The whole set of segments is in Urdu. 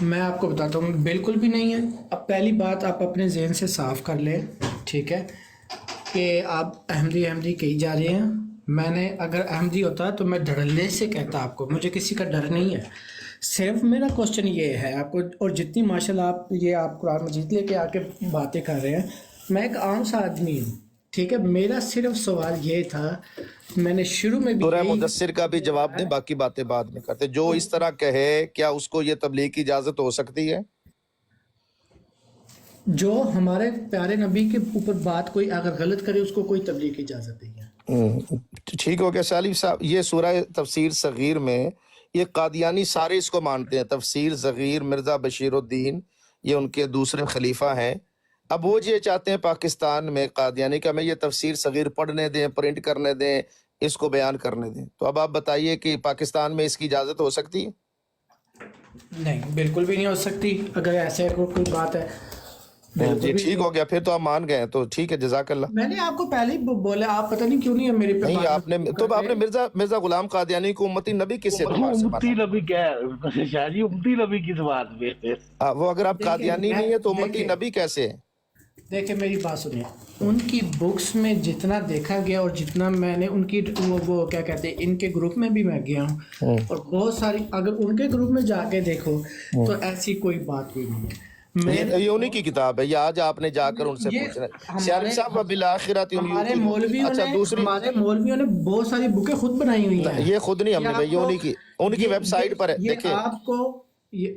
میں آپ کو بتاتا ہوں، بالکل بھی نہیں ہے۔ اب پہلی بات آپ اپنے ذہن سے صاف کر لیں، ٹھیک ہے، کہ آپ احمدی احمدی کہی جا رہے ہیں۔ میں نے اگر احمدی ہوتا تو میں دھڑلے سے کہتا آپ کو، مجھے کسی کا ڈر نہیں ہے۔ صرف میرا کوشچن یہ ہے آپ کو، اور جتنی ماشاءاللہ آپ قرآن مجید لے کے آ کے باتیں کر رہے ہیں، میں ایک عام سا آدمی ہوں، ٹھیک ہے۔ میرا صرف سوال یہ تھا، میں نے شروع میں بھی سورہ یہی مدثر کا بھی جواب دیں، باقی باتیں بعد میں کرتے۔ جو اس طرح کہے کیا اس کو یہ تبلیغ کی اجازت ہو سکتی ہے؟ جو ہمارے پیارے نبی کے اوپر بات کوئی اگر غلط کرے، اس کو کوئی تبلیغ کی اجازت نہیں ہے۔ ٹھیک ہو گیا سالم صاحب۔ یہ سورہ تفسیر صغیر میں یہ قادیانی سارے اس کو مانتے ہیں، تفسیر صغیر مرزا بشیر الدین، یہ ان کے دوسرے خلیفہ ہیں۔ اب وہ یہ چاہتے ہیں پاکستان میں قادیانی کہ ہمیں یہ تفسیر صغیر پڑھنے دیں، پرنٹ کرنے دیں، اس کو بیان کرنے دیں۔ تو اب آپ بتائیے کہ پاکستان میں اس کی اجازت ہو سکتی ہے؟ نہیں، بالکل بھی نہیں ہو سکتی۔ اگر ایسے کوئی بات ہے، بالکل جی بھی ٹھیک نہیں۔ ہو گیا، پھر تو آپ مان گئے ہیں، تو ٹھیک ہے، جزاک اللہ۔ میں نے آپ کو پہلے ہی بولا، آپ پتہ نہیں کیوں نہیں ہے میرے پہ نہیں بات آپ نے تو کر آپ نے رہے۔ مرزا غلام قادیانی کو امتی نبی کس اعتبار سے امتی مانا؟ نبی کیا ہے شاہ جی؟ امتی نبی کس بات پہ؟ وہ اگر آپ دیکھیں قادیانی نہیں ہے تو امتی دیکھیں نبی کیسے ہے؟ دیکھیں میری بات سنیں، ان کی بکس میں جتنا دیکھا گیا اور جتنا میں نے ان کی وہ کیا کہتے ہیں، ان کے گروپ میں بھی میں گیا ہوں، اور بہت ساری اگر ان کے گروپ میں جا کے دیکھو تو ایسی کوئی بات بھی نہیں ہے۔ یہ انہی کی کتاب ہے، یہ آج آپ نے جا کر ان سے یہ پوچھنا ہے۔ سیالم ہمارے صاحب وَبِالْآخِرَةِ هُمْ ہمارے يُوقِنُونَ۔ مولویوں اچھا نے دوسری، ہمارے مولویوں نے بہت ساری بکیں خود بنائی ہوئی ہیں۔ یہ خود نہیں ہم نے یہ آپ بھائی، کو ان کی ویب سائٹ پر ہے۔ یہ آپ کو یہ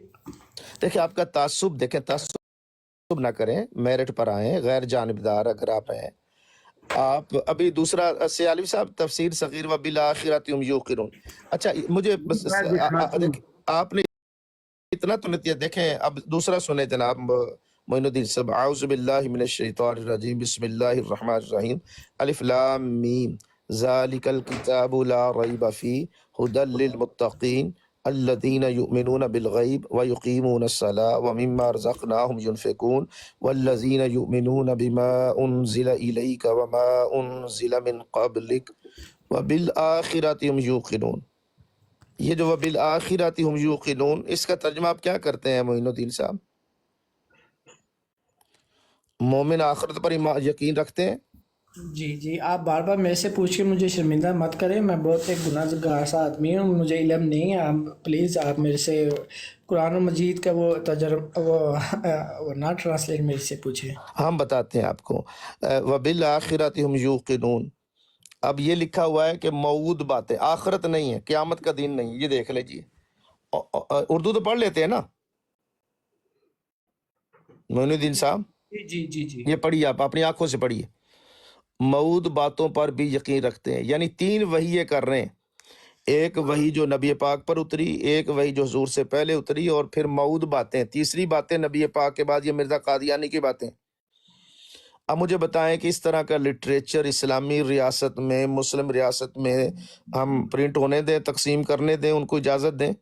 دیکھیں آپ کا تعصب، دیکھیں تعصب نہ کریں، میرٹ پر آئیں، غیر جانبدار اگر آپ ہیں۔ آپ ابھی دوسرا سیالم صاحب تفسیر صغیر وَبِالْآخِرَةِ هُمْ يُوقِنُونَ۔ اچھا مجھے بس میں دکھاتا ہوں۔ آپ نے اتنا تو نتیجہ دیکھیں۔ اب دوسرا سنیں جناب معین الدین صاحب۔ اعوذ باللہ من الشیطان الرجیم، بسم اللہ الرحمن الرحیم، الف لام میم، ذالک الکتاب لا ریب فیہ ھدی للمتقین الذین یؤمنون بالغیب ویقیمون الصلاۃ ومما رزقناہم ینفقون والذین یؤمنون بما انزل الیک وما انزل من قبلک وبالآخرۃ هم یوقنون۔ یہ جو وَبِالْآخِرَةِ هُمْ يُوقِنُونَ، اس کا ترجمہ آپ کیا کرتے ہیں معین الدین صاحب؟ مومن آخرت پر یقین رکھتے ہیں؟ جی آپ بار بار میرے سے پوچھ کے مجھے شرمندہ مت کریں، میں بہت ایک گناہ گار سا آدمی ہوں، مجھے علم نہیں ہے۔ آپ پلیز آپ میرے سے قرآن مجید کا وہ تجربہ وہ نہ ٹرانسلیٹ میرے سے پوچھیں۔ ہم بتاتے ہیں آپ کو۔ وَبِالْآخِرَةِ هُمْ يُوقِنُونَ، اب یہ لکھا ہوا ہے کہ موعود باتیں، آخرت نہیں ہے، قیامت کا دن نہیں، یہ دیکھ لیجیے۔ اردو تو پڑھ لیتے ہیں نا معین الدین صاحب؟ جی یہ پڑھیے، آپ اپنی آنکھوں سے پڑھیے۔ موعود باتوں پر بھی یقین رکھتے ہیں، یعنی تین وحی کر رہے ہیں۔ ایک وحی جو نبی پاک پر اتری، ایک وحی جو حضور سے پہلے اتری، اور پھر موعود باتیں، تیسری باتیں نبی پاک کے بعد یہ مرزا قادیانی کی باتیں۔ اب مجھے بتائیں کہ اس طرح کا لٹریچر اسلامی ریاست میں، مسلم ریاست میں ہم پرنٹ ہونے دیں، تقسیم کرنے دیں، ان کو اجازت دیں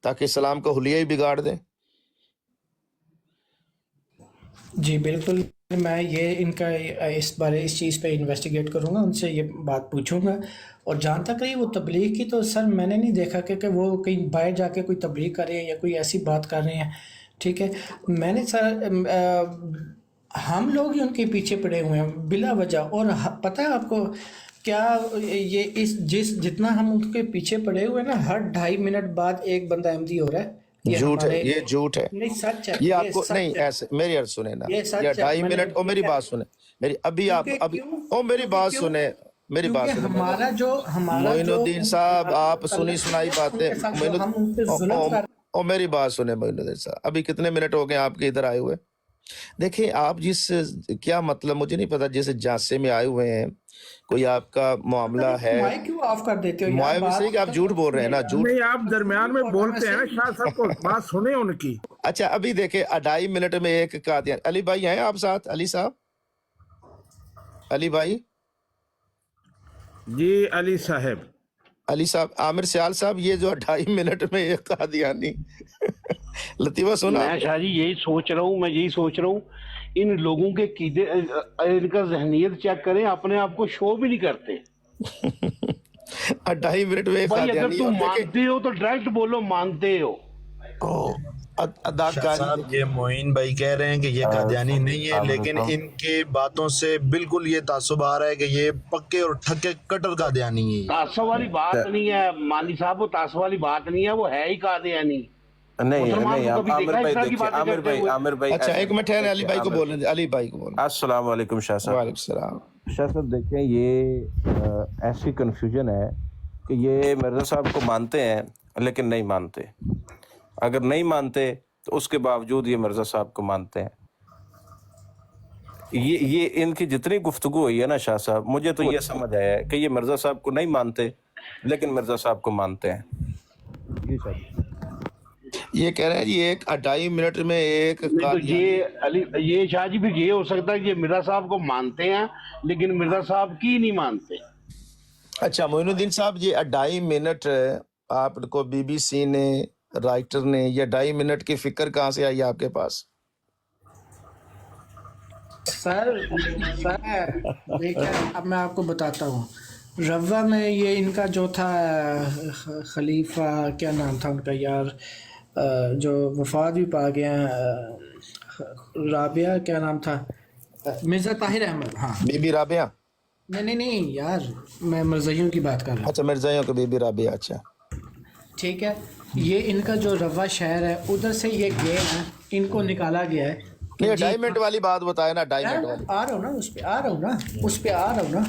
تاکہ اسلام کا حلیہ ہی بگاڑ دیں؟ جی بالکل، میں یہ ان کا اس چیز پہ انویسٹیگیٹ کروں گا، ان سے یہ بات پوچھوں گا۔ اور جہاں تک رہی وہ تبلیغ کی، تو سر میں نے نہیں دیکھا کہ وہ کہیں باہر جا کے کوئی تبلیغ کر رہے ہیں یا کوئی ایسی بات کر رہے ہیں، ٹھیک ہے۔ میں نے سر ہم لوگ ہی ان کے پیچھے پڑے ہوئے ہیں بلا وجہ، اور پتہ ہے آپ کو کیا، یہ جتنا ہم ان کے پیچھے پڑے ہوئے ہیں نا، ہر 2.5 منٹ بعد ایک بندہ احمدی ہو رہا ہے۔ یہ جھوٹ ہے، ہمارے یہ جھوٹ ہے، نہیں، سچ ہے، یہ آپ یہ کو نہیں سچ ہے، ایسے میری عرض سنیں نا، یہ یا سچ ہے۔ 2.5 میں نے منٹ، اور میری بات سنیں، میری ابھی آپ کیونکہ ابھی میری بات سنیں، میری بات کیونکہ سنیں ہمارا جو معین الدین صاحب، آپ سنی سنائی باتیں، ہم ان پہ ظلم کر، اور میری بات سنیں معین الدین صاحب، ابھی کتنے منٹ ہو گئے آپ کے ادھر آئے ہوئے؟ دیکھیں آپ کیا مطلب مجھے نہیں پتا، جیسے جانسے میں آئے ہوئے ہیں، کوئی آپ کا معاملہ ہے، مائک کیوں آف کر دیتے ہو یار؟ معاوضے سے کہ آپ جھوٹ بول رہے ہیں نا، جھوٹ۔ نہیں آپ درمیان میں بولتے ہیں نا، شاہ صاحب کو بات سنیں ان کی۔ اچھا ابھی دیکھیں 2.5 منٹ میں ایک قادیان، علی بھائی ہیں آپ ساتھ؟ علی صاحب، علی بھائی، جی علی صاحب، علی صاحب، عامر سیال صاحب، یہ جو 2.5 منٹ میں ایک قادیانی لطیفہ سنا میں آپ شاہ جی یہی سوچ رہا ہوں ان لوگوں کے قیدے، ان کا ذہنیت چیک کریں، اپنے آپ کو شو بھی نہیں کرتے۔ نے 2.5 منٹ میں ایک بھائی اگر قادیانی، تم اور دیکھیں مانتے ہو تو ڈائریکٹ بولو مانتے ہو۔ شاہ اداکاری صاحب یہ معین بھائی کہہ رہے ہیں کہ یہ قادیانی نہیں ہے، لیکن ان کی باتوں سے بالکل یہ تعصب آ رہا ہے کہ یہ پکے اور ٹھکے کٹر قادیانی ہیں۔ تعصب والی بات نہیں ہے مانی صاحب، وہ تعصب والی بات نہیں ہے، وہ ہے ہی قادیانی۔ نہیں مسلمان نہیں، کو اب کبھی عامر دیکھا اس بھائی طرح کی دیکھیں، باتیں عامر کرتے بھائی ہوئے؟ عامر بھائی اچھا ایک منٹ ٹھہریں، علی بھائی کو عامر، بولنے دیں، علی بھائی کو بولنے السلام علیکم شاہ دیں۔ صاحب۔ وعلیکم السلام۔ شاہ صاحب دیکھیں، یہ ایسی کنفیوژن ہے کہ یہ مرزا صاحب کو مانتے ہیں لیکن نہیں مانتے، اگر نہیں مانتے تو اس کے باوجود یہ مرزا صاحب کو مانتے ہیں۔ یہ ان کی جتنی گفتگو ہوئی ہے نا شاہ صاحب، مجھے تو یہ سمجھ آیا ہے کہ یہ مرزا صاحب کو نہیں مانتے لیکن مرزا صاحب کو مانتے ہیں۔ جی صاحب، یہ کہہ رہے ہیں جی ایک 2.5 منٹ میں ایک نہیں تو یہ شاہ جی پھر یہ ہو سکتا ہے کہ یہ مرزا صاحب کو مانتے ہیں لیکن مرزا صاحب کی نہیں مانتے۔ اچھا معین الدین صاحب، یہ 2.5 منٹ آپ کو بی بی سی نے، رائٹر نے، یہ 2.5 منٹ کی فکر کہاں سے آئی آپ کے پاس؟ سر دیکھیں، اب میں آپ کو بتاتا ہوں، روا میں یہ ان کا جو تھا خلیفہ، کیا نام تھا ان کا یار، جو وفات بھی پا گیا، رابعہ کیا نام تھا، مرزا طاہر احمد، ہاں بی بی رابعہ؟ نہیں یار، میں مرزائیوں کی بات کر رہا ہوں، اچھا مرزائیوں کو بی بی رابعہ، اچھا ٹھیک ہے۔ یہ ان کا جو روا شہر ہے ادھر سے یہ گئے ہیں، ان کو نکالا گیا ہے کہ نہیں جی 2.5 منٹ والی بات بتائے نا، 2.5 منٹ والی۔ آ رہا ہوں نا، اس پہ آ رہا ہوں نا،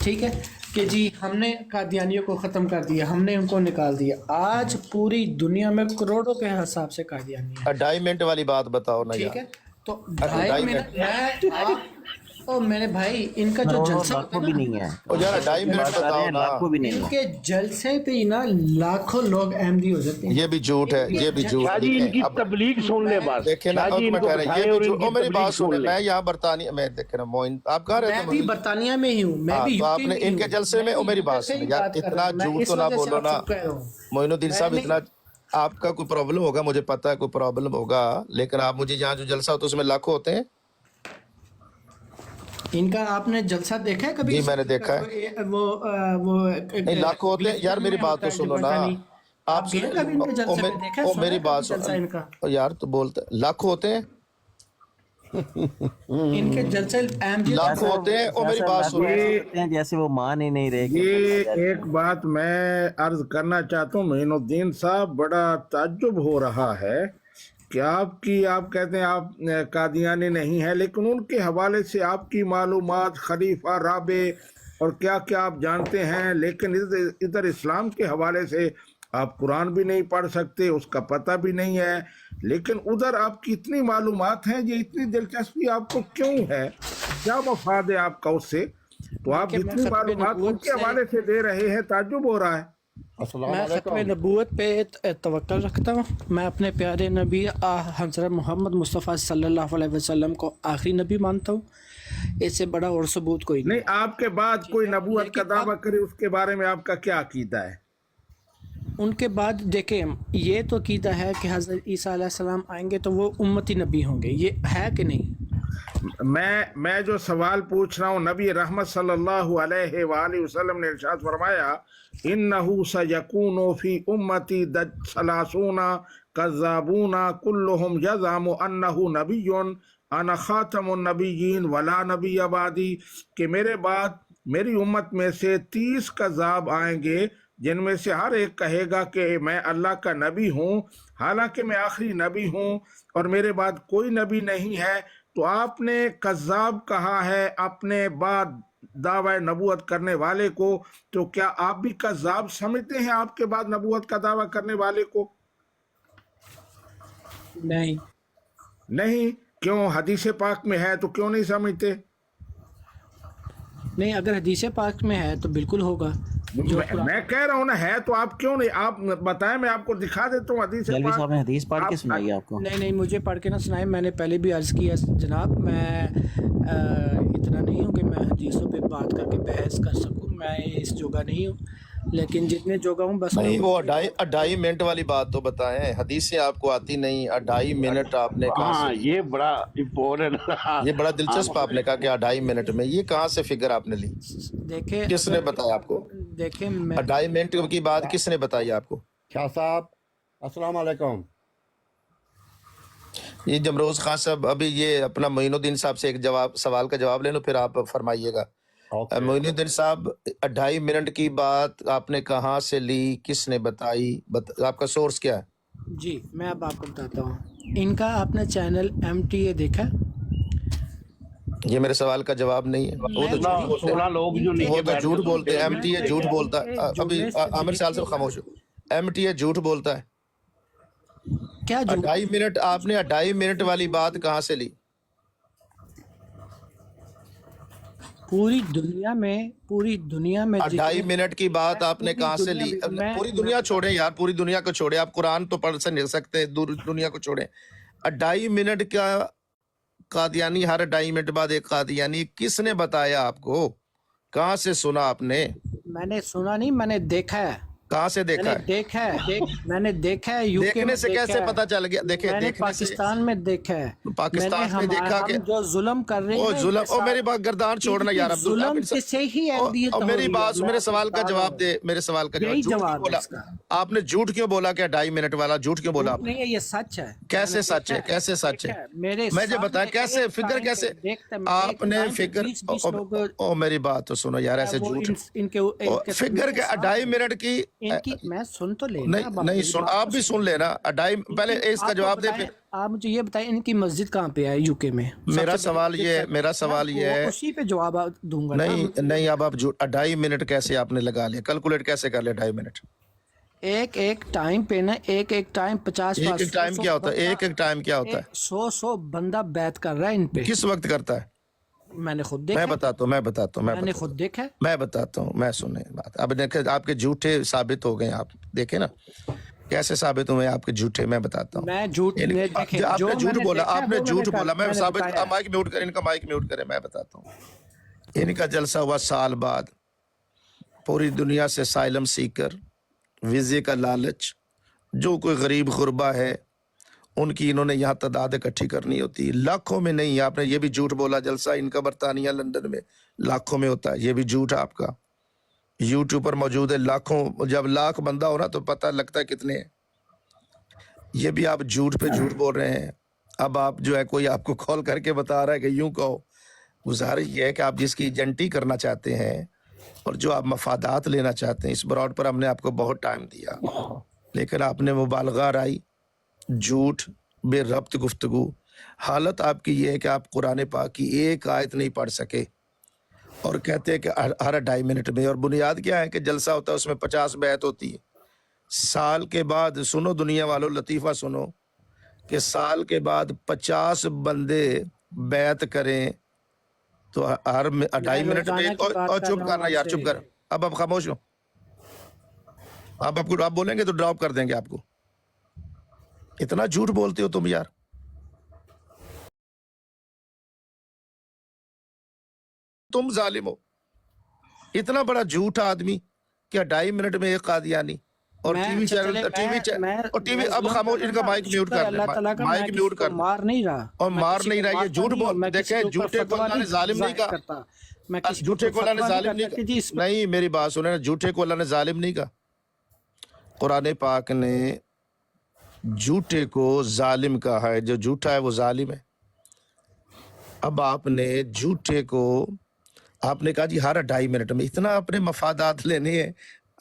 ٹھیک ہے، کہ جی ہم نے قادیانیوں کو ختم کر دیا، ہم نے ان کو نکال دیا۔ آج پوری دنیا میں کروڑوں کے حساب سے قادیانی ہیں، 2.5 منٹ والی بات بتاؤ نا ٹھیک یار۔ ہے۔ تو 2.5 2.5 منٹ او میرے بھائی، ان کا جو جلسہ ہوتا لاکھوں ہے بھی نا، نہیں ہے، او یار 2.5 منٹ بتاؤ نا۔ لاکھوں بھی نہیں ان ہے۔ کے جلسے پہ ہی نا لاکھوں لوگ احمدی ہو جاتے ہیں۔ یہ بھی جھوٹ ہے، یہ بھی جھوٹ شاہ ہے۔ جی ان دیکھیں کی اب تبلیغ سن لیں بس، دیکھیں نا، شاہ جی ایک ان منٹ کو ٹھہریں، یہ بٹھائیں بھی اور ان جھوٹ، کی او میری تبلیغ بات سنیں، سن لیں۔ میں یہاں برطانیہ میں، دیکھیں نا معین، آپ کہاں رہتے میں ہیں بھی معین؟ برطانیہ میں ہی ہوں، میں ہاں بھی تو یو آپ کے نے میں ہی ان کے ہوں، جلسے میں، او میری بات سے ہی سنیں یار، بات کر رہا اتنا ہوں، میں جھوٹ اس تو نہ وجہ سے بولو آپ نا سے کہہ رہا ہوں۔ معین الدین میں صاحب، نہیں، اتنا آپ کا کوئی پرابلم ہوگا، مجھے پتا ہے کوئی پرابلم ہوگا، لیکن آپ مجھے یہاں جو جلسہ ہوتا ہے اس میں لاکھوں ہوتے ہیں۔ ان کا آپ نے جلسہ دیکھا ہے کبھی؟ جی میں نے دیکھا ہے، وہ نہیں لاکھوں ہوتے ہیں یار، گلسٹن میری میں بات ہوتا تو ہے سنو جگہ نا، خانی، آپ آپ گئے سنیں، کبھی ان کے جلسے پہ؟ دیکھا ہے، او سنا میری ہے کبھی بات جلسہ ان کا؟ یار تو بولتے لاکھوں ہوتے ہیں، ان کے جلسے احمدیت لاکھوں ہوتے ہیں، او میری بات سنو۔ کرتے ہیں جیسے وہ مان ہی نہیں رہے کہ یہ ایک بات میں عرض کرنا چاہتا ہوں معین الدین صاحب، بڑا تعجب ہو رہا ہے کہ آپ کہتے ہیں آپ قادیانی نہیں ہیں، لیکن ان کے حوالے سے آپ کی معلومات خلیفہ رابع اور کیا کیا آپ جانتے ہیں، لیکن ادھر اسلام کے حوالے سے آپ قرآن بھی نہیں پڑھ سکتے، اس کا پتہ بھی نہیں ہے، لیکن ادھر آپ کی اتنی معلومات ہیں، یہ اتنی دلچسپی آپ کو کیوں ہے؟ کیا مفاد ہے آپ کا اس سے؟ تو آپ دیکھیں، میں جتنی ختم معلومات ان نبوت کے سے، حوالے سے دے رہے ہیں، تعجب ہو رہا ہے۔ میں ختم نبوت پہ توکل رکھتا ہوں، میں اپنے پیارے نبی حضرت محمد مصطفیٰ صلی اللہ علیہ وسلم کو آخری نبی مانتا ہوں، اس سے بڑا اور ثبوت کوئی نہیں، نہیں ہے، آپ کے بعد کوئی نبوت کا لیکن اب دعویٰ کرے، اس کے بارے میں آپ کا کیا عقیدہ ہے؟ ان کے بعد دیکھیں، یہ تو عقیدہ ہے کہ حضرت عیسیٰ علیہ السلام آئیں گے تو وہ امتی نبی ہوں گے، یہ ہے کہ نہیں؟ میں جو سوال پوچھ رہا ہوں، نبی رحمت صلی اللہ علیہ وآلہ وسلم نے ارشاد فرمایا اِنَّهُ سَيَكُونُ فِي أُمَّتِي ثَلَاثُونَ كَذَّابُونَ كُلُّهُمْ يَزْعُمُ أَنَّهُ نَبِيٌّ أَنَا خَاتَمُ النَّبِيِّينَ وَلَا نَبِيَّ بَعْدِي، کہ میرے بعد میری امت میں سے 30 کذاب آئیں گے، جن میں سے ہر ایک کہے گا کہ میں اللہ کا نبی ہوں، حالانکہ میں آخری نبی ہوں اور میرے بعد کوئی نبی نہیں ہے۔ تو آپ نے کذاب کہا ہے اپنے بعد دعوی نبوت کرنے والے کو، تو کیا آپ بھی کذاب سمجھتے ہیں آپ کے بعد نبوت کا دعویٰ کرنے والے کو؟ نہیں، نہیں، کیوں؟ حدیث پاک میں ہے تو کیوں نہیں سمجھتے؟ نہیں، اگر حدیث پاک میں ہے تو بالکل ہوگا، جو میں کہہ رہا ہوں نا، ہے تو آپ کیوں نہیں؟ آپ بتائیں، میں آپ کو دکھا دیتا ہوں حدیث جلوی صاحب نے پاک۔ حدیث پڑھ کے سنائی آپ کو؟ نہیں مجھے پڑھ کے نہ سنائے، میں نے پہلے بھی عرض کیا جناب، میں اتنا نہیں ہوں کہ میں حدیثوں پہ بات کر کے بحث کر سکوں، میں اس جگہ نہیں ہوں، لیکن جتنے جگہ ہوں بس نہیں وہ 2.5 منٹ والی بات تو بتائیں، حدیثیں آپ کو آتی نہیں، 2.5 منٹ آپ نے کہاں سے ہاں لی؟ یہ بڑا امپورٹنٹ، یہ بڑا دلچسپ آپ نے کہا کہ 2.5 منٹ میں، یہ کہاں سے فگر آپ نے لی؟ دیکھیں، کس نے بتایا آپ کو؟ دیکھیں میں 2.5 منٹ کی بات کس نے بتائی آپ کو؟ شاہ صاحب السلام علیکم۔ یہ جمروز خان صاحب ابھی یہ اپنا معین الدین صاحب سے ایک سوال کا جواب لے لو پھر آپ فرمائیے گا. معین الدین صاحب 2.5 منٹ کی بات آپ نے کہاں سے لی, کس نے بتائی, آپ کا سورس کیا ہے؟ جی میں اب آپ کو بتاتا ہوں. ان کا آپ نے چینل MTA دیکھا؟ یہ میرے سوال کا جواب نہیں ہے. وہ تو جھوٹ بولتے 16 ہیں, لوگ جو نیچے وہ تو بیٹھ جھوٹ کے بولتے ہیں. سنتے ہیں. MTA جھوٹ بولتا ہے. ابھی عامر سال سے خاموش ہو. MTA جھوٹ بولتا ہے. کیا جھوٹ؟ 2.5 منٹ آپ نے 2.5 منٹ والی بات کہاں سے لی؟ پوری دنیا میں 2.5 منٹ کی بات آپ نے کہاں سے لی؟ پوری دنیا چھوڑیں یار, پوری دنیا کو چھوڑیں. آپ قرآن تو پڑھ نہیں سکتے, دنیا کو چھوڑیں. 2.5 منٹ کا قادیانی, ہر 2.5 منٹ بعد ایک قادیانی, کس نے بتایا آپ کو؟ کہاں سے سنا آپ نے؟ میں نے سنا نہیں, میں نے دیکھا ہے. کہاں سے دیکھا ہے؟ میں نے دیکھا ہے UK دیکھنے میں سے دیکھا کیسے ہے. پتا چل گیا؟ دیکھیں میں نے دیکھنے سے پاکستان میں دیکھا ہے. پاکستان میں دیکھا کہ ہم جو ظلم کر رہے او ہیں ظلم, او میری بات گردان چھوڑنا یار عبد ظلم سے ہی اہلیت اور ہو میری رہی ہے. بات, میں میرے آپ کو سوال کا بتا رہا جواب ہوں. دے, میرے سوال کا یہی جواب. جھوٹ کیوں جواب ہے بولا اس کا. آپ نے؟ جھوٹ کیوں بولا کہ 2.5 منٹ والا جھوٹ کیوں بولا آپ نے؟ نہیں ہے, یہ سچ ہے. کیسے سچ ہے؟ کیسے سچ ہے؟ مجھے بتائیں کیسے فگر کیسے آپ نے فگر؟ او میری بات تو سنو یار, ایسے جھوٹ فگر کے 2.5 منٹ کی میں سن تو لینا. نہیں سن, آپ بھی سن لینا. 2.5 پہلے اس کا جواب دے. پھر آپ مجھے یہ بتائیں ان کی مسجد کہاں پہ ہے UK میں؟ میرا سوال یہ ہے, اسی پہ جواب دوں گا. نہیں اب آپ 2.5 منٹ کیسے آپ نے لگا لیا, کیلکولیٹ کیسے کر لیا 2.5 منٹ؟ ایک ٹائم پہ نا, ایک ٹائم 50 ایک ٹائم کیا ہوتا ہے؟ ایک ٹائم کیا ہوتا ہے؟ 100 بندہ بیعت کر رہا ہے ان پہ. کس وقت کرتا ہے؟ میں نے خود دیکھا. میں بتاتا ہوں. میں سنیں بات. اب دیکھیں آپ کے جھوٹے ثابت ہو گئے. آپ دیکھیں نا کیسے ثابت ہوئے آپ کے جھوٹے. میں بتاتا ہوں. میں جھوٹ آپ نے جھوٹ بولا, میں ثابت. مائک میوٹ کریں, ان کا مائک میوٹ کریں. میں بتاتا ہوں. ان کا جلسہ ہوا سال بعد. پوری دنیا سے سائلم سیکر, ویزے کا لالچ, جو کوئی غریب غربا ہے ان کی انہوں نے یہاں تعداد اکٹھی کرنی ہوتی, لاکھوں میں نہیں. آپ نے یہ بھی جھوٹ بولا, جلسہ ان کا برطانیہ لندن میں لاکھوں میں ہوتا ہے. یہ بھی جھوٹ آپ کا. یوٹیوب پر موجود ہے لاکھوں. جب لاکھ بندہ ہو نا تو پتہ لگتا ہے کتنے ہیں. یہ بھی آپ جھوٹ پہ جھوٹ بول رہے ہیں. اب آپ جو ہے, کوئی آپ کو کال کر کے بتا رہا ہے کہ یوں کہو. گزارش یہ ہے کہ آپ جس کی ایجنٹی کرنا چاہتے ہیں اور جو آپ مفادات لینا چاہتے ہیں, اس براڈ پر ہم نے آپ کو بہت ٹائم دیا, لیکن آپ نے مبالغہ رائی, جھوٹ, بے ربط گفتگو. حالت آپ کی یہ ہے کہ آپ قرآن پاک کی ایک آیت نہیں پڑھ سکے اور کہتے ہیں کہ ہر 2.5 منٹ میں. اور بنیاد کیا ہے کہ جلسہ ہوتا ہے, اس میں 50 بیعت ہوتی ہے. سال کے بعد, سنو دنیا والوں, لطیفہ سنو, کہ سال کے بعد 50 بندے بیعت کریں تو ہر 2.5 منٹ میں. اور چپ کرنا یار, چپ کر. اب آپ خاموش ہو. اب آپ بولیں گے تو ڈراپ کر دیں گے آپ کو. اتنا جھوٹ بولتے ہو تم یار. تم ظالم ہو. اتنا بڑا جھوٹ آدمی کہ 2.5 منٹ میں ایک قادیانی اور ٹی وی چینل. اب خاموش, ان کا مائک میوٹ کر لیں. مائک میوٹ کر مار نہیں رہا, اور مار نہیں رہا. یہ جھوٹ بول. دیکھیں جھوٹے کو اللہ نے ظالم نہیں کہا. جھوٹے کو اللہ نے ظالم نہیں کہا. نہیں میری بات سنیں, جھوٹے کو اللہ نے ظالم نہیں کہا. قرآن پاک نے جھوٹے کو ظالم کہا ہے. جو جھوٹا ہے وہ ظالم ہے. اب آپ نے جھوٹے کو, آپ نے کہا جی ہر 2.5 منٹ میں. اتنا اپنے مفادات لینے ہیں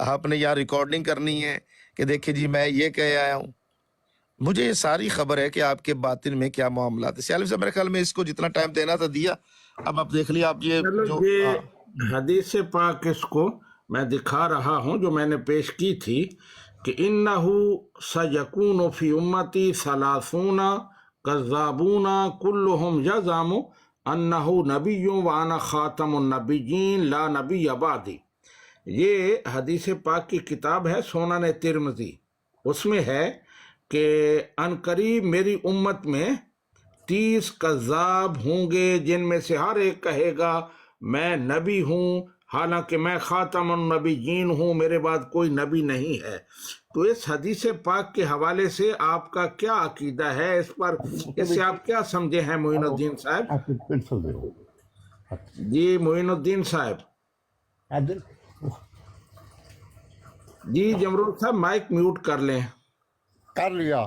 آپ نے, یہاں ریکارڈنگ کرنی ہے کہ دیکھیں جی میں یہ کہہ آیا ہوں. مجھے یہ ساری خبر ہے کہ آپ کے باطن میں کیا معاملات ہیں. سیالم صاحب میرے خیال میں اس کو جتنا ٹائم دینا تھا دیا. اب آپ دیکھ لیے. آپ یہ حدیث پاک اس کو میں دکھا رہا ہوں جو میں نے پیش کی تھی کہ انہو سیکون فی امتی 30 کذابون کلہم یزعم انہو نبی وانا خاتم النبیین لا نبی بعدی. یہ حدیث پاک کی کتاب ہے سنن ترمذی. اس میں ہے کہ ان قریب میری امت میں 30 کذاب ہوں گے جن میں سے ہر ایک کہے گا میں نبی ہوں حالانکہ میں خاتم النبیین ہوں, میرے بعد کوئی نبی نہیں ہے. تو اس حدیث پاک کے حوالے سے آپ کا کیا عقیدہ ہے اس پر؟ اس سے آپ کیا سمجھے ہیں معین الدین صاحب؟ جی معین الدین صاحب. جی جمرود صاحب مائک میوٹ کر لیں. کر لیا.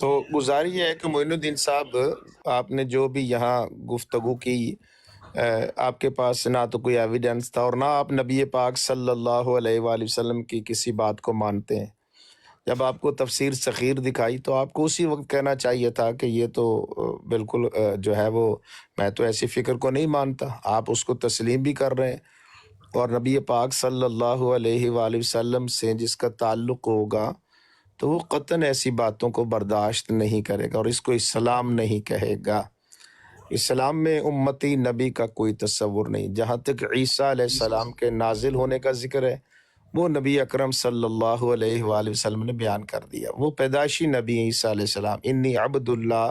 تو گزارش یہ ہے کہ معین الدین صاحب، آپ نے جو بھی یہاں گفتگو کی، آپ کے پاس نہ تو کوئی ایویڈنس تھا اور نہ آپ نبی پاک صلی اللہ علیہ وآلہ وسلم کی کسی بات کو مانتے ہیں۔ جب آپ کو تفسیر صغیر دکھائی تو آپ کو اسی وقت کہنا چاہیے تھا کہ یہ تو بالکل جو ہے وہ، میں تو ایسی فکر کو نہیں مانتا۔ آپ اس کو تسلیم بھی کر رہے ہیں، اور نبی پاک صلی اللہ علیہ وآلہ وسلم سے جس کا تعلق ہوگا تو وہ قطعاً ایسی باتوں کو برداشت نہیں کرے گا اور اس کو اسلام نہیں کہے گا۔ اسلام میں امتی نبی کا کوئی تصور نہیں۔ جہاں تک عیسیٰ علیہ السلام کے نازل ہونے کا ذکر ہے، وہ نبی اکرم صلی اللہ علیہ وآلہ وسلم نے بیان کر دیا۔ وہ پیدائشی نبی ہیں عیسیٰ علیہ السلام۔ انی عبد اللہ،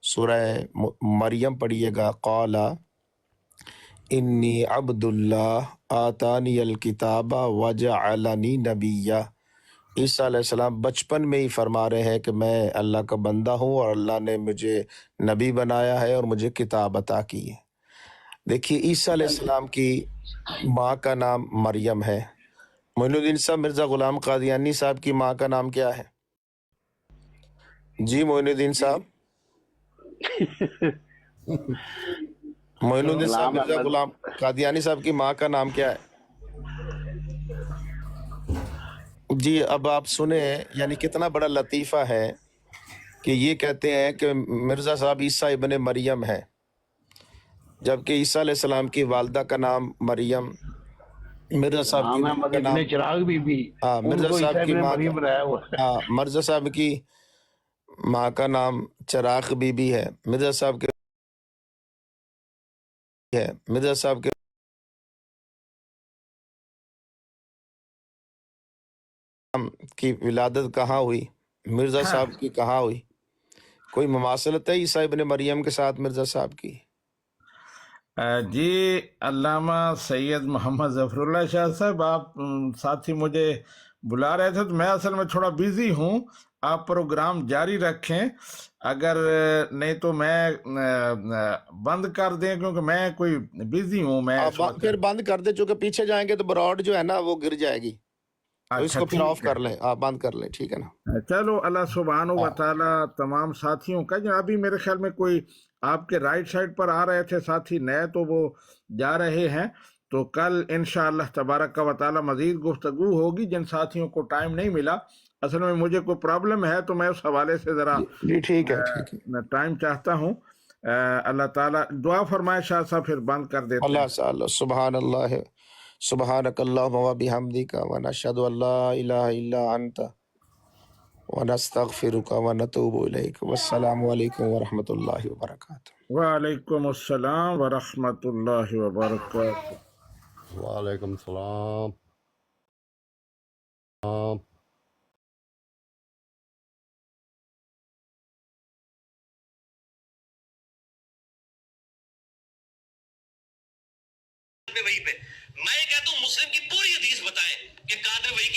سورہ مریم پڑھیے گا، قال انی عبد اللہ آتانی الکتاب وجعلنی نبیہ۔ عیسیٰ علیہ السلام بچپن میں ہی فرما رہے ہیں کہ میں اللہ کا بندہ ہوں اور اللہ نے مجھے نبی بنایا ہے اور مجھے کتاب عطا کی ہے۔ دیکھیے عیسیٰ علیہ السلام کی ماں کا نام مریم ہے۔ معین الدین صاحب، مرزا غلام قادیانی صاحب کی ماں کا نام کیا ہے؟ جی معین الدین صاحب، معین الدین صاحب، غلام مرزا احمد غلام قادیانی صاحب کی ماں کا نام کیا ہے؟ جی اب آپ سنیں، یعنی کتنا بڑا لطیفہ ہے کہ یہ کہتے ہیں کہ مرزا صاحب عیسیٰ ابن مریم ہے، جبکہ عیسیٰ علیہ السلام کی والدہ کا نام مریم، مرزا صاحب کی غلام ماں احمد کا نام، ابن چراغ بی بی، ہاں ان مرزا کو صاحب عیسیٰ کی ابن ماں کا، مریم بنایا ہوا ہے۔ ہاں مرزا صاحب کی ماں کا نام چراغ بی بی ہے، مرزا صاحب کے ہے، مرزا صاحب کے کی ولادت کہاں ہوئی، مرزا ہاں صاحب کی کہاں ہوئی؟ کوئی مماثلت ہے عیسیٰ ابن مریم کے ساتھ مرزا صاحب کی؟ جی علامہ سید محمد ظفر اللہ شاہ صاحب، آپ ساتھی مجھے بلا رہے تھے تو میں اصل میں تھوڑا بیزی ہوں، آپ پروگرام جاری رکھیں، اگر نہیں تو میں بند کر دیں کیونکہ میں کوئی بیزی ہوں میں اس وقت۔ پھر بند کر دے، چونکہ پیچھے جائیں گے تو براڈ جو ہے نا وہ گر جائے گی، تو اس اچھا کو پھر آف ٹھیک ہے، کر لیں، آپ بند کر لیں، ٹھیک ہے نا؟ چلو اللہ سبحانہ و ہاں تعالی تمام ساتھیوں کا، جو ابھی میرے خیال میں کوئی آپ کے رائٹ سائڈ پر آ رہے تھے ساتھی نئے تو وہ جا رہے ہیں، تو کل انشاءاللہ تبارک و تعالی مزید گفتگو ہوگی۔ جن ساتھیوں کو ٹائم نہیں ملا، اصل میں مجھے کوئی پرابلم ہے تو میں اس حوالے سے ذرا جی ٹھیک ہے، ٹھیک ہے۔ ٹائم چاہتا ہوں۔ اللہ تعالیٰ دعا فرمائے شاہ صاحب، پھر بند کر دیتے اللہ ہیں۔ تعالی سبحان اللہ، سبحانک اللہم و بحمدک ونشہد ان لا الہ الا انت ونستغفرک ونتوب الیک، والسلام علیکم ورحمۃ اللہ وبرکاتہ۔ وعلیکم السلام ورحمۃ اللہ وبرکاتہ۔ وعلیکم السلام۔ وہی پہ میں کہتا ہوں مسلم کی پوری حدیث بتائیں کہ قادر وہی